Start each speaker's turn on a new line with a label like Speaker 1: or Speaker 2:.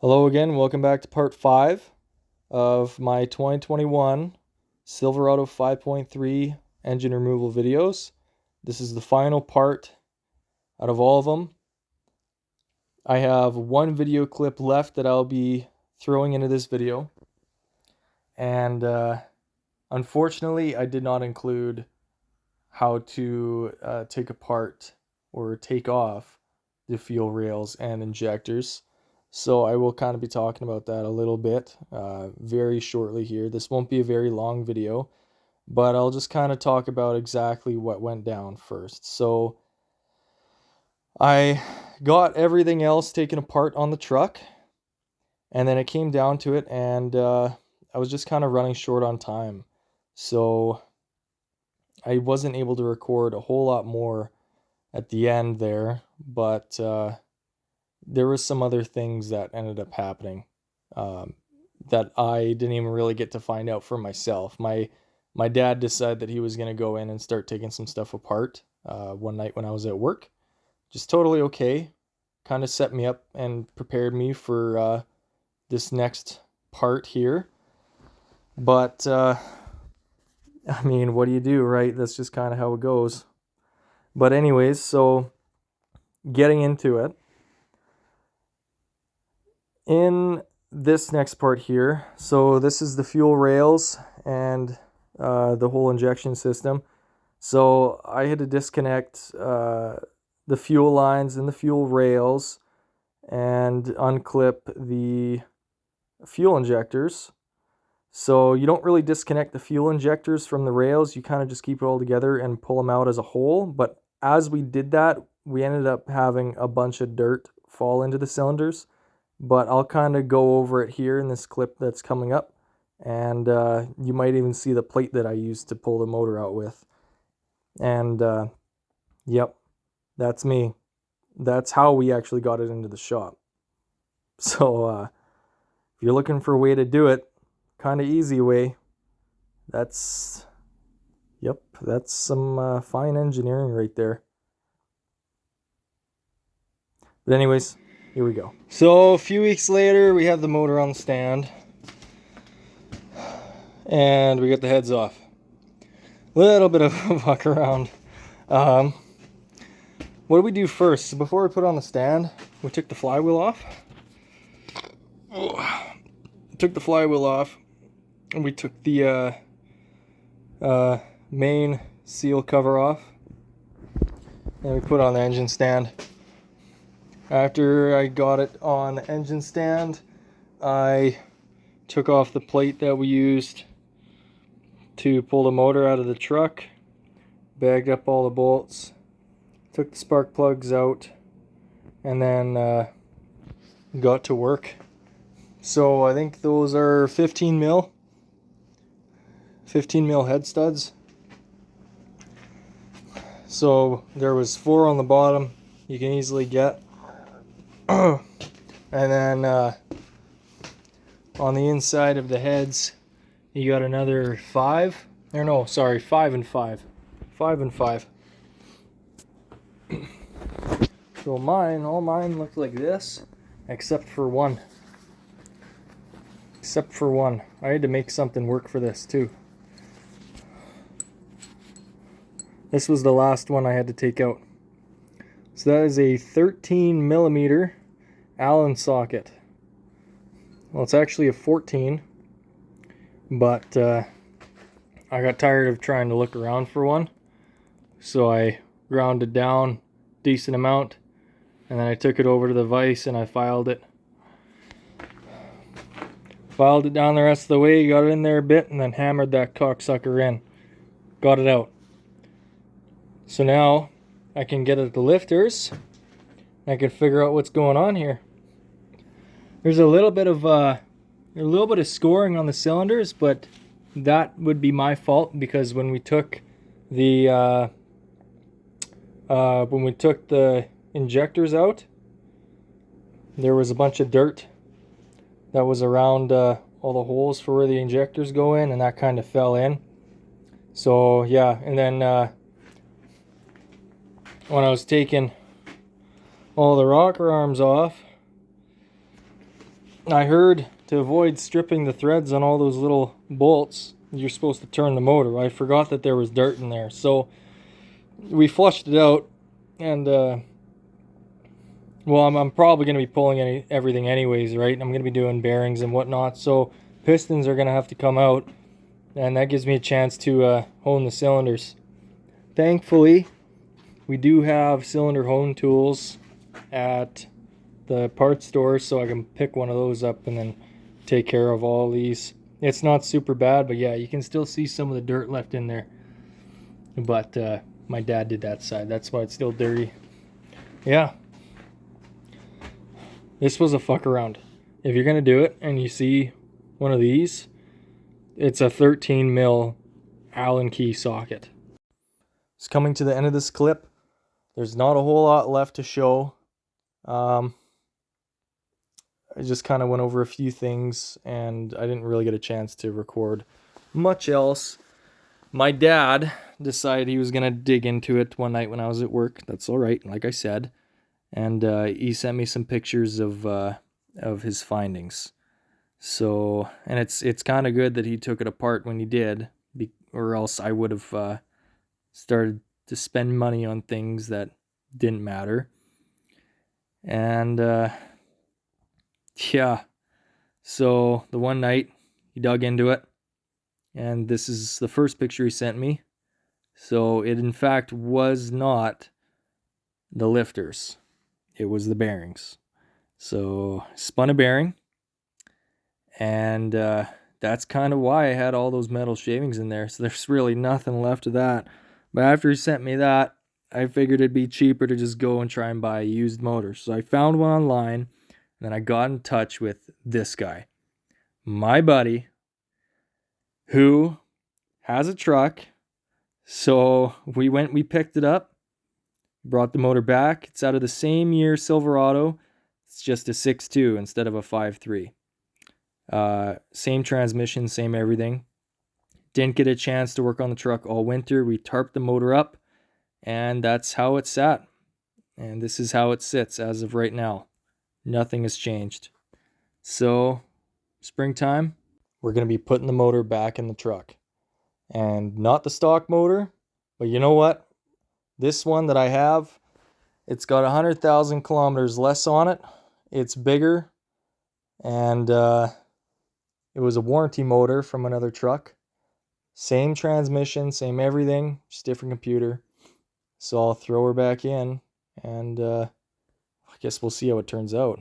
Speaker 1: Hello again, welcome back to part 5 of my 2021 Silverado 5.3 engine removal videos. This is the final part out of all of them. I have one video clip left that I'll be throwing into this video. And unfortunately, I did not include how to take apart or take off the fuel rails and injectors. So I will kind of be talking about that a little bit very shortly here. This won't be a very long video, but I'll just kind of talk about exactly what went down first. So I got everything else taken apart on the truck, and then it came down to it, and I was just kind of running short on time. So I wasn't able to record a whole lot more at the end there, but there was some other things that ended up happening that I didn't even really get to find out for myself. My dad decided that he was going to go in and start taking some stuff apart one night when I was at work. Just totally okay. Kind of set me up and prepared me for this next part here. But, I mean, what do you do, right? That's just kind of how it goes. But anyways, so getting into it. In this next part here, so this is the fuel rails and the whole injection system. So I had to disconnect the fuel lines and the fuel rails and unclip the fuel injectors. So you don't really disconnect the fuel injectors from the rails, you kind of just keep it all together and pull them out as a whole. But as we did that, we ended up having a bunch of dirt fall into the cylinders. But I'll kind of go over it here in this clip that's coming up, and you might even see the plate that I used to pull the motor out with. And yep, that's me. That's how we actually got it into the shop. So if you're looking for a way to do it, kind of easy way, that's some fine engineering right there. But anyways, here we go. So a few weeks later, we have the motor on the stand, and we get the heads off. Little bit of a walk around. What do we do first? So before we put it on the stand, we took the flywheel off. Took the flywheel off, and we took the main seal cover off, and we put it on the engine stand. After I got it on the engine stand, I took off the plate that we used to pull the motor out of the truck, bagged up all the bolts, took the spark plugs out, and then got to work. So I think those are 15 mil head studs. So there was 4 on the bottom you can easily get. And then on the inside of the heads, you got another 5. Or no, sorry, 5 and 5. 5 and 5. So all mine look like this, except for one. I had to make something work for this too. This was the last one I had to take out. So that is a 13 millimeter Allen socket. Well, it's actually a 14, but I got tired of trying to look around for one, so I ground it down a decent amount, and then I took it over to the vise and I filed it down the rest of the way, got it in there a bit, and then hammered that cocksucker in. Got it out. So now I can get at the lifters, and I can figure out what's going on here. There's a little bit of scoring on the cylinders, but that would be my fault, because when we took the injectors out, there was a bunch of dirt that was around all the holes for where the injectors go in, and that kind of fell in. So yeah, and then when I was taking all the rocker arms off, I heard to avoid stripping the threads on all those little bolts, you're supposed to turn the motor. I forgot that there was dirt in there. So we flushed it out, and well, I'm probably going to be pulling everything anyways, right? I'm going to be doing bearings and whatnot, so pistons are going to have to come out, and that gives me a chance to hone the cylinders. Thankfully, we do have cylinder hone tools at the parts store, so I can pick one of those up and then take care of all these. It's not super bad, but yeah, you can still see some of the dirt left in there. But my dad did that side. That's why it's still dirty. Yeah. This was a fuck around. If you're going to do it and you see one of these, it's a 13 mil Allen key socket. It's coming to the end of this clip. There's not a whole lot left to show. I just kind of went over a few things, and I didn't really get a chance to record much else. My dad decided he was going to dig into it one night when I was at work. That's all right, like I said. And he sent me some pictures of his findings. So, and it's kind of good that he took it apart when he did, or else I would have started to spend money on things that didn't matter. And yeah, so the one night he dug into it, and this is the first picture he sent me. So it in fact was not the lifters, it was the bearings. So spun a bearing, and that's kind of why I had all those metal shavings in there. So there's really nothing left of that. But after he sent me that, I figured it'd be cheaper to just go and try and buy a used motor. So I found one online, and then I got in touch with this guy, my buddy, who has a truck. So we picked it up, brought the motor back. It's out of the same year Silverado. It's just a 6.2 instead of a 5.3. Same transmission, same everything. Didn't get a chance to work on the truck all winter. We tarped the motor up, and that's how it sat. And this is how it sits as of right now. Nothing has changed. So, springtime, we're going to be putting the motor back in the truck. And not the stock motor, but you know what? This one that I have, it's got 100,000 kilometers less on it. It's bigger, and it was a warranty motor from another truck. Same transmission, same everything, just different computer. So I'll throw her back in, and I guess we'll see how it turns out.